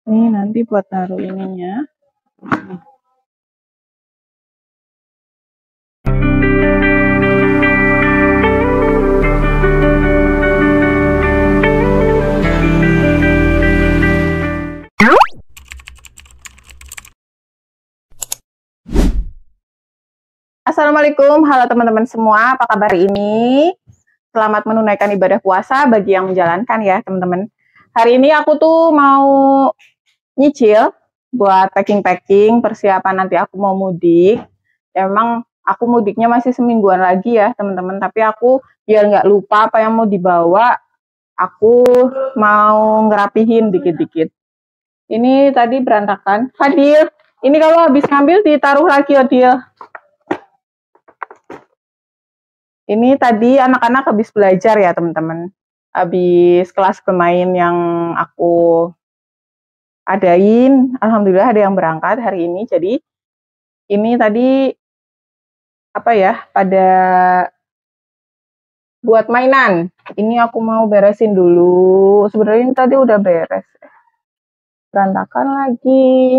Ini nanti buat taruh ininya. Assalamualaikum, halo teman-teman semua, apa kabar hari ini? Selamat menunaikan ibadah puasa bagi yang menjalankan ya teman-teman. Hari ini aku tuh mau nyicil buat packing-packing, persiapan nanti aku mau mudik. Emang aku mudiknya masih semingguan lagi ya teman-teman, tapi aku biar nggak lupa apa yang mau dibawa, aku mau ngerapihin dikit-dikit. Ini tadi berantakan. Fadil, ini kalau habis ngambil ditaruh lagi Fadil. Ini tadi anak-anak habis belajar ya teman-teman. Habis kelas bermain yang aku adain. Alhamdulillah ada yang berangkat hari ini. Jadi ini tadi apa ya, pada buat mainan. Ini aku mau beresin dulu. Sebenarnya ini tadi udah beres. Berantakan lagi.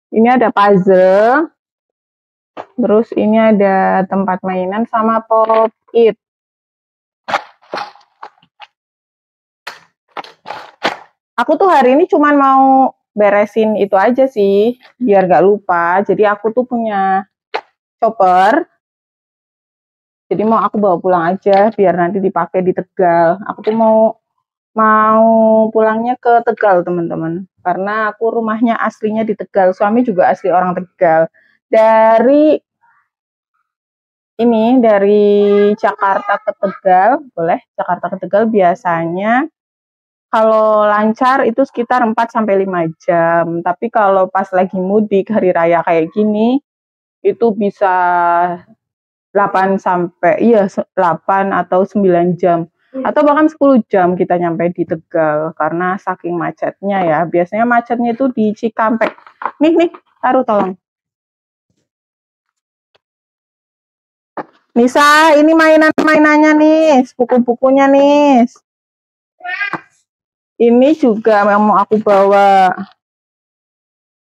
Ini ada puzzle. Terus ini ada tempat mainan sama pop it. Aku tuh hari ini cuman mau beresin itu aja sih, biar gak lupa. Jadi aku tuh punya chopper. Jadi mau aku bawa pulang aja, biar nanti dipakai di Tegal. Aku tuh mau pulangnya ke Tegal, teman-teman. Karena aku rumahnya aslinya di Tegal. Suami juga asli orang Tegal. Dari Jakarta ke Tegal, boleh Jakarta ke Tegal biasanya kalau lancar itu sekitar 4 sampai 5 jam. Tapi kalau pas lagi mudik hari raya kayak gini, itu bisa 8 atau 9 jam. Atau bahkan 10 jam kita nyampe di Tegal karena saking macetnya ya. Biasanya macetnya itu di Cikampek. Nih, taruh tolong. Nisa, ini mainannya nih, buku-bukunya nih. Ini juga yang mau aku bawa.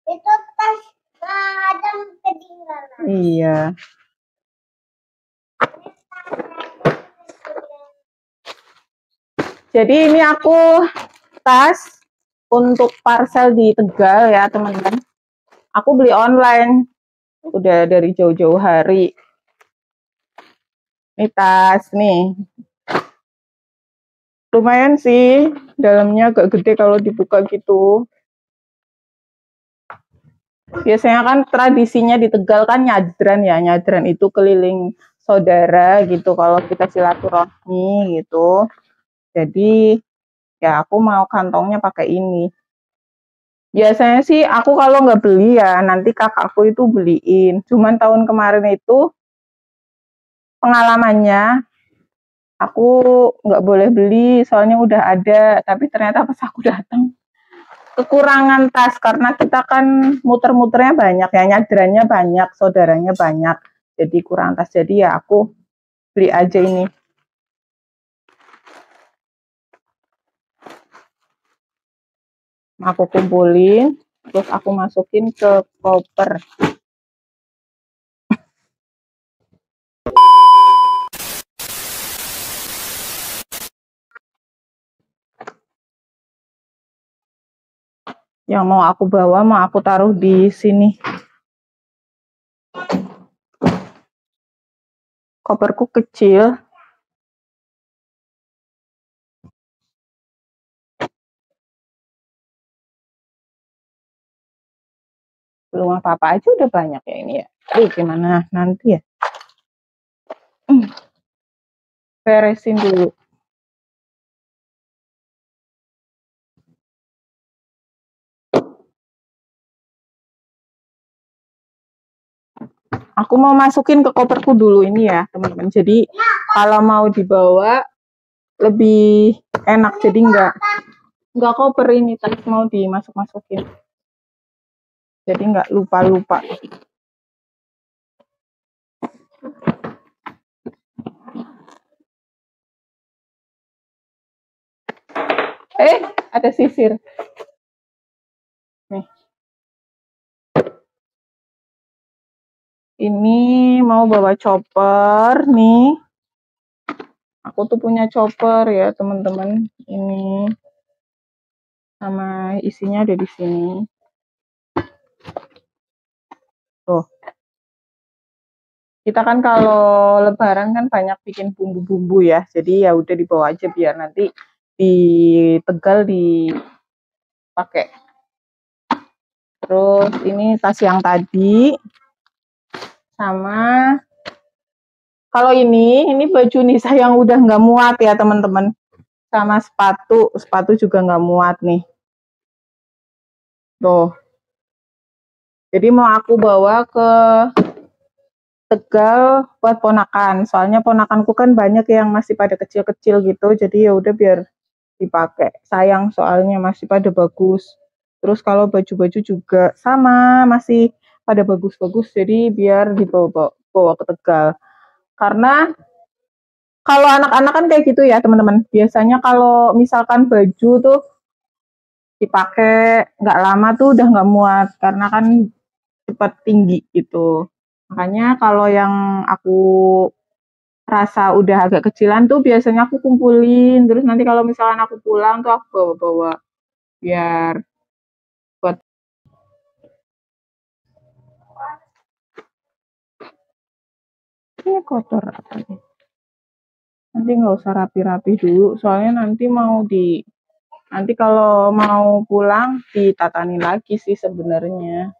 Itu tas Adam ketinggalan. Iya. Jadi ini aku tas untuk parcel di Tegal ya teman-teman. Aku beli online, udah dari jauh-jauh hari. Ini tas nih. Lumayan sih, dalamnya agak gede kalau dibuka gitu. Biasanya kan tradisinya di Tegal kan nyadran ya, nyadran itu keliling saudara gitu kalau kita silaturahmi gitu. Jadi ya aku mau kantongnya pakai ini. Biasanya sih aku kalau nggak beli ya nanti kakakku itu beliin. Cuman tahun kemarin itu pengalamannya aku nggak boleh beli soalnya udah ada. Tapi ternyata pas aku datang kekurangan tas karena kita kan muter-muternya banyak ya, nyadrannya banyak, saudaranya banyak. Jadi kurang tas. Jadi ya aku beli aja ini. Aku kumpulin, terus aku masukin ke koper. Yang mau aku bawa mau aku taruh di sini. Koperku kecil. Belum apa-apa aja udah banyak ya ini ya. Gimana nanti ya? Beresin dulu. Aku mau masukin ke koperku dulu ini ya, teman-teman. Jadi kalau mau dibawa lebih enak. Jadi nggak koper ini, tapi mau dimasuk-masukin. Jadi nggak lupa-lupa. Ada sisir. Nih. Ini mau bawa chopper nih. Aku tuh punya chopper ya, teman-teman. Ini sama isinya ada di sini. Tuh. Kita kan kalau lebaran kan banyak bikin bumbu-bumbu ya. Jadi ya udah dibawa aja biar nanti di Tegal dipakai. Terus ini tas yang tadi sama kalau ini baju Nisa yang udah nggak muat ya teman-teman. Sama sepatu juga nggak muat nih. Tuh. Jadi mau aku bawa ke Tegal buat ponakan. Soalnya ponakanku kan banyak yang masih pada kecil-kecil gitu. Jadi ya udah biar dipakai. Sayang soalnya masih pada bagus. Terus kalau baju-baju juga sama masih pada bagus-bagus. Jadi biar dibawa ke Tegal. Karena kalau anak-anak kan kayak gitu ya teman-teman. Biasanya kalau misalkan baju tuh dipakai nggak lama tuh udah nggak muat karena kan cepat tinggi gitu. Makanya kalau yang aku rasa udah agak kecilan tuh biasanya aku kumpulin terus nanti kalau misalkan aku pulang tuh aku bawa-bawa biar buat ini kotor apa nih? Nanti nggak usah rapi-rapi dulu soalnya nanti kalau mau pulang ditatani lagi sih sebenarnya.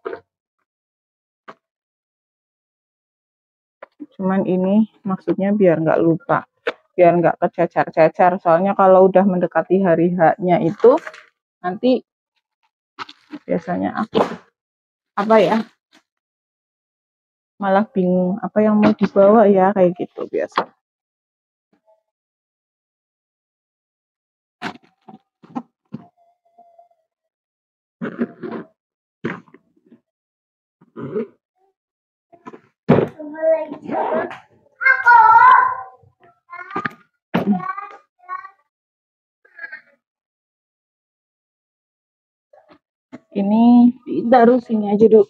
Cuman ini maksudnya biar nggak lupa, biar nggak kecacar-cacar. Soalnya kalau udah mendekati hari H-nya itu, nanti biasanya aku apa ya, malah bingung apa yang mau dibawa ya kayak gitu biasa. Ini taruh sini aja dulu.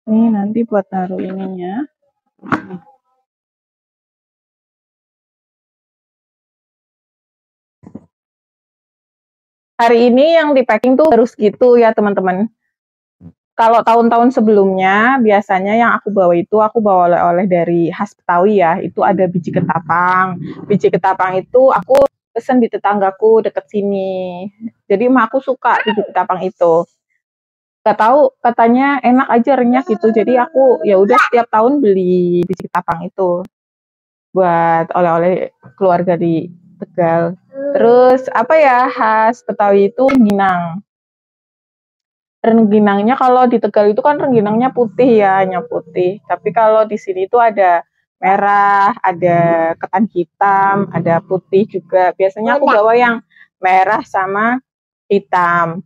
Ini nanti buat taruh ininya. Hari ini yang di packing tuh harus gitu ya teman-teman. Kalau tahun-tahun sebelumnya biasanya yang aku bawa itu aku bawa oleh-oleh dari khas Betawi ya. Itu ada biji ketapang. Biji ketapang itu aku pesen di tetanggaku deket sini. Jadi emak aku suka biji ketapang itu. Gak tahu katanya enak aja renyah gitu. Jadi aku ya udah setiap tahun beli biji ketapang itu buat oleh-oleh keluarga di Tegal. Terus apa ya khas Betawi itu ginang. Rengginangnya kalau di Tegal itu kan rengginangnya putih ya, hanya putih. Tapi kalau di sini itu ada merah, ada ketan hitam, ada putih juga. Biasanya aku bawa yang merah sama hitam.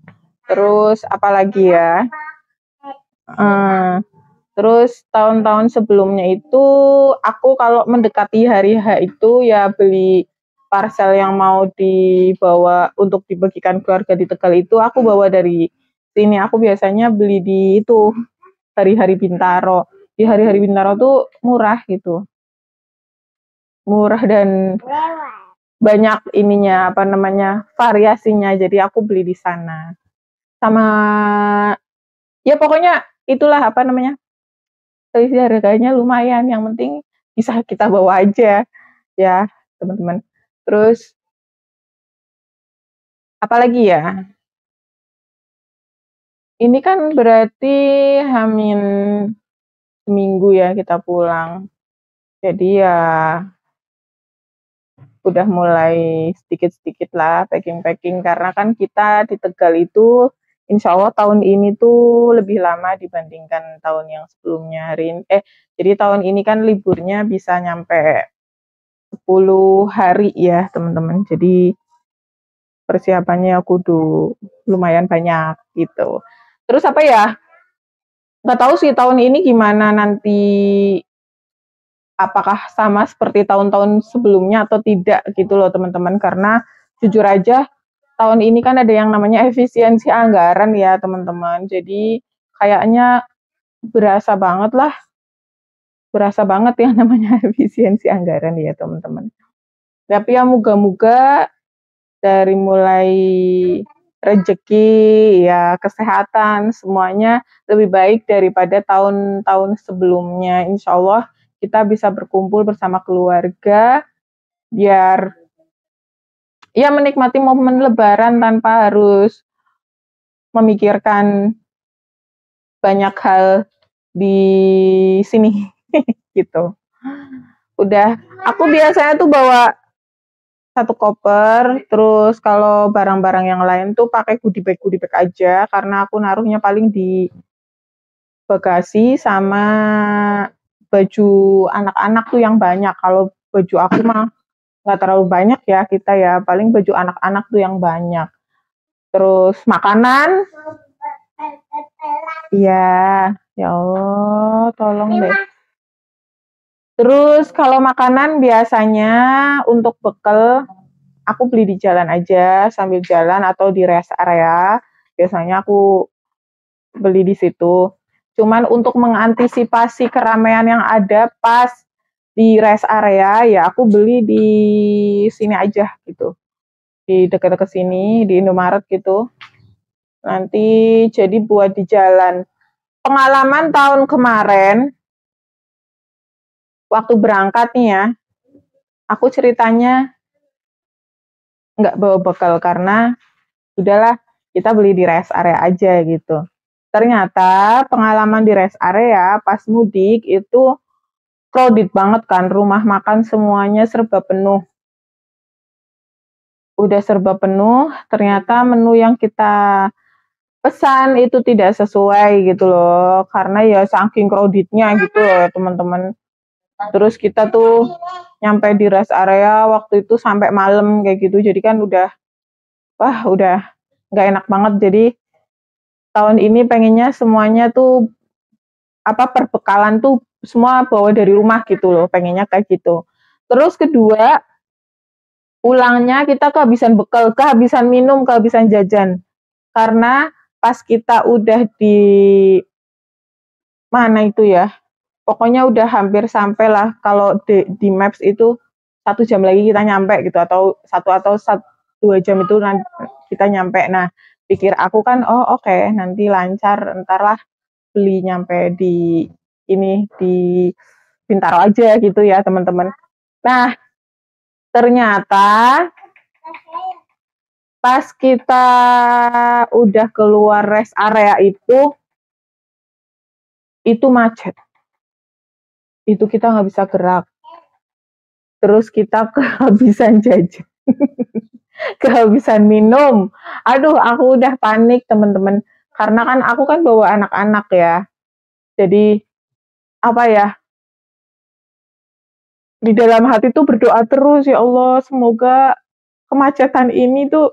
Terus apalagi ya? Terus tahun-tahun sebelumnya itu aku kalau mendekati hari H itu ya beli parcel yang mau dibawa untuk dibagikan keluarga di Tegal itu aku bawa dari sini. Aku biasanya beli di itu hari-hari Bintaro. Di hari-hari Bintaro tuh murah gitu. Murah dan banyak ininya apa namanya variasinya. Jadi aku beli di sana. Sama ya pokoknya itulah apa namanya selisih harganya lumayan, yang penting bisa kita bawa aja ya teman-teman. Terus apalagi ya? Ini kan berarti hamin seminggu ya kita pulang. Jadi ya udah mulai sedikit-sedikit lah packing-packing karena kan kita di Tegal itu insya Allah tahun ini tuh lebih lama dibandingkan tahun yang sebelumnya. Jadi tahun ini kan liburnya bisa nyampe 10 hari ya teman-teman. Jadi persiapannya kudu lumayan banyak gitu. Terus apa ya? Nggak tahu sih tahun ini gimana nanti, apakah sama seperti tahun-tahun sebelumnya atau tidak gitu loh teman-teman. Karena jujur aja tahun ini kan ada yang namanya efisiensi anggaran ya teman-teman. Jadi kayaknya berasa banget yang namanya efisiensi anggaran ya teman-teman. Tapi ya moga-moga dari mulai rezeki, ya kesehatan, semuanya lebih baik daripada tahun-tahun sebelumnya. Insya Allah kita bisa berkumpul bersama keluarga, biar ya menikmati momen lebaran tanpa harus memikirkan banyak hal di sini gitu. Udah, aku biasanya tuh bawa satu koper, terus kalau barang-barang yang lain tuh pakai goodie bag aja, karena aku naruhnya paling di bagasi sama baju anak-anak tuh yang banyak. Kalau baju aku mah nggak terlalu banyak ya kita ya, paling baju anak-anak tuh yang banyak. Terus makanan, ya, ya Allah, tolong deh. Terus kalau makanan biasanya untuk bekal aku beli di jalan aja sambil jalan atau di rest area. Biasanya aku beli di situ. Cuman untuk mengantisipasi keramaian yang ada pas di rest area, ya aku beli di sini aja gitu. Di dekat-dekat sini, di Indomaret gitu. Nanti jadi buat di jalan. Pengalaman tahun kemarin, waktu berangkat nih ya, aku ceritanya nggak bawa bekal karena udahlah kita beli di rest area aja gitu. Ternyata pengalaman di rest area pas mudik itu crowded banget kan, rumah makan semuanya serba penuh. Udah serba penuh, ternyata menu yang kita pesan itu tidak sesuai gitu loh, karena ya saking crowdednya gitu loh teman-teman. Terus kita tuh nyampe di rest area waktu itu sampai malam kayak gitu, jadi kan udah nggak enak banget. Jadi tahun ini pengennya semuanya tuh perbekalan tuh semua bawa dari rumah gitu loh, pengennya kayak gitu. Terus kedua, pulangnya kita kehabisan bekal, kehabisan minum, kehabisan jajan. Karena pas kita udah di mana itu ya, pokoknya udah hampir sampai lah, kalau di Maps itu 1 jam lagi kita nyampe gitu, atau 2 jam itu kita nyampe. Nah, pikir aku kan, oh oke, nanti lancar, entar lah beli nyampe di ini, di Bintaro aja gitu ya teman-teman. Nah, ternyata pas kita udah keluar rest area itu macet. Itu kita nggak bisa gerak. Terus kita kehabisan jajan. Kehabisan minum. Aduh, aku udah panik teman-teman. Karena kan aku kan bawa anak-anak ya. Jadi apa ya? Di dalam hati tuh berdoa terus, ya Allah, semoga kemacetan ini tuh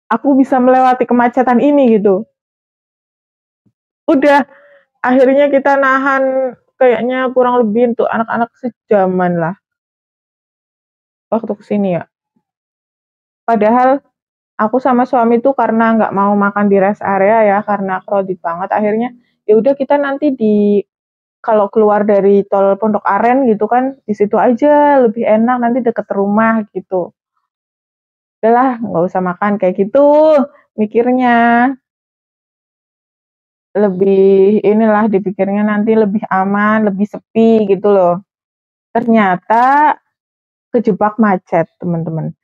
aku bisa melewati kemacetan ini gitu. Udah, akhirnya kita nahan kayaknya kurang lebih untuk anak-anak sejaman lah waktu kesini ya. Padahal aku sama suami tuh karena nggak mau makan di rest area ya, karena crowded banget. Akhirnya ya udah kita nanti kalau keluar dari tol Pondok Aren gitu kan, di situ aja lebih enak, nanti deket rumah gitu. Udahlah, nggak usah makan kayak gitu mikirnya. Lebih inilah dipikirnya nanti lebih aman, lebih sepi gitu loh. Ternyata kejebak macet, teman-teman.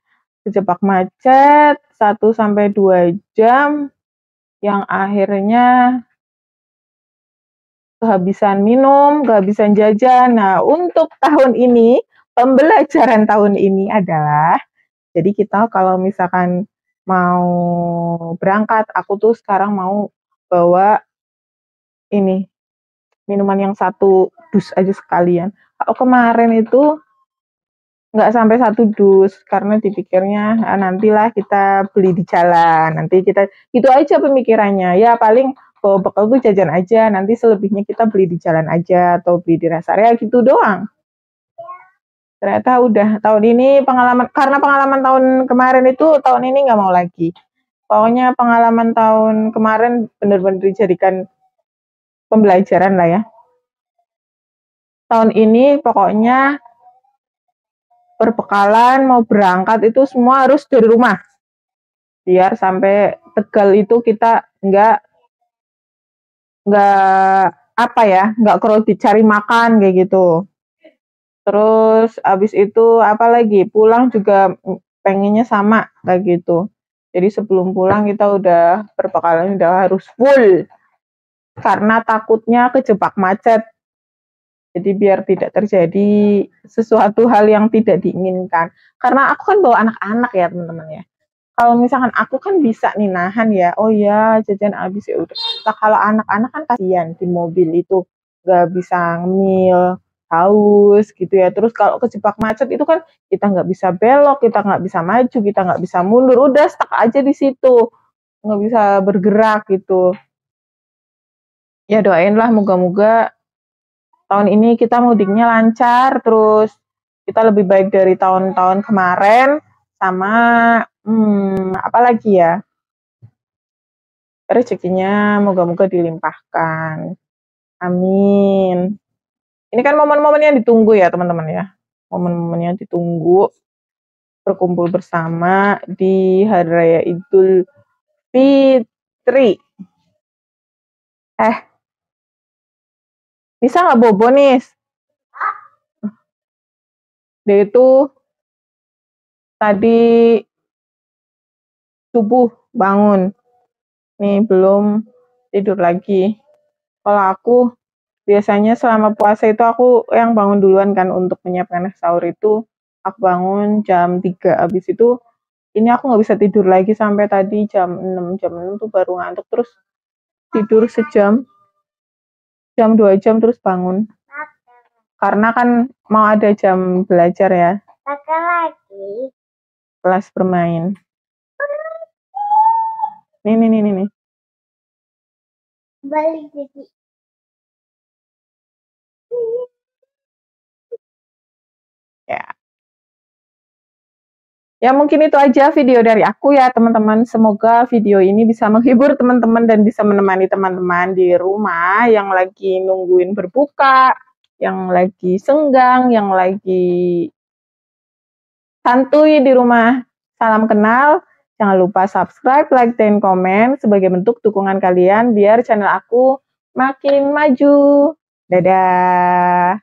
Kejebak macet 1 sampai 2 jam yang akhirnya kehabisan minum, kehabisan jajan. Nah, untuk tahun ini, pembelajaran tahun ini adalah, jadi kita kalau misalkan mau berangkat, aku tuh sekarang mau bawa ini, minuman yang 1 dus aja sekalian. Kalau kemarin itu nggak sampai 1 dus, karena dipikirnya nantilah kita beli di jalan, nanti kita itu aja pemikirannya. Ya paling bawa bekal tuh jajan aja, nanti selebihnya kita beli di jalan aja atau beli di rest area gitu doang. Ternyata udah tahun ini karena pengalaman tahun kemarin itu tahun ini nggak mau lagi. Pokoknya pengalaman tahun kemarin benar-benar dijadikan pembelajaran lah ya. Tahun ini pokoknya berbekalan mau berangkat itu semua harus dari rumah. Biar sampai Tegal itu kita nggak apa ya, nggak crowded cari makan kayak gitu. Terus abis itu apa lagi, pulang juga pengennya sama kayak gitu. Jadi sebelum pulang kita udah berbekalan udah harus full karena takutnya kejebak macet. Jadi biar tidak terjadi sesuatu hal yang tidak diinginkan. Karena aku kan bawa anak-anak ya teman-teman ya. Kalau misalkan aku kan bisa nih nahan ya, oh ya jajan habis ya udah. Nah, kalau anak-anak kan kasihan di mobil itu nggak bisa ngemil, haus gitu ya. Terus kalau kejebak macet itu kan kita nggak bisa belok, kita nggak bisa maju, kita nggak bisa mundur, udah stuck aja di situ, nggak bisa bergerak gitu. Ya doainlah moga-moga tahun ini kita mudiknya lancar, terus kita lebih baik dari tahun-tahun kemarin, sama apa lagi ya, rezekinya moga-moga dilimpahkan. Amin. Ini kan momen-momen yang ditunggu ya teman-teman ya. Momen-momen yang ditunggu berkumpul bersama di Hari Raya Idul Fitri. Bisa nggak bobo nih? Dia itu tadi subuh bangun. Nih belum tidur lagi. Kalau aku biasanya selama puasa itu aku yang bangun duluan kan untuk menyiapkan sahur itu. Aku bangun jam 3, habis itu ini aku nggak bisa tidur lagi sampai tadi jam 6 tuh baru ngantuk, terus tidur sejam, jam 2 jam terus bangun. Karena kan mau ada jam belajar ya. Lagi. Kelas bermain. Nih. Balik lagi. Ya. Ya mungkin itu aja video dari aku ya teman-teman. Semoga video ini bisa menghibur teman-teman dan bisa menemani teman-teman di rumah yang lagi nungguin berbuka, yang lagi senggang, yang lagi santuy di rumah. Salam kenal. Jangan lupa subscribe, like, dan komen sebagai bentuk dukungan kalian biar channel aku makin maju. Dadah.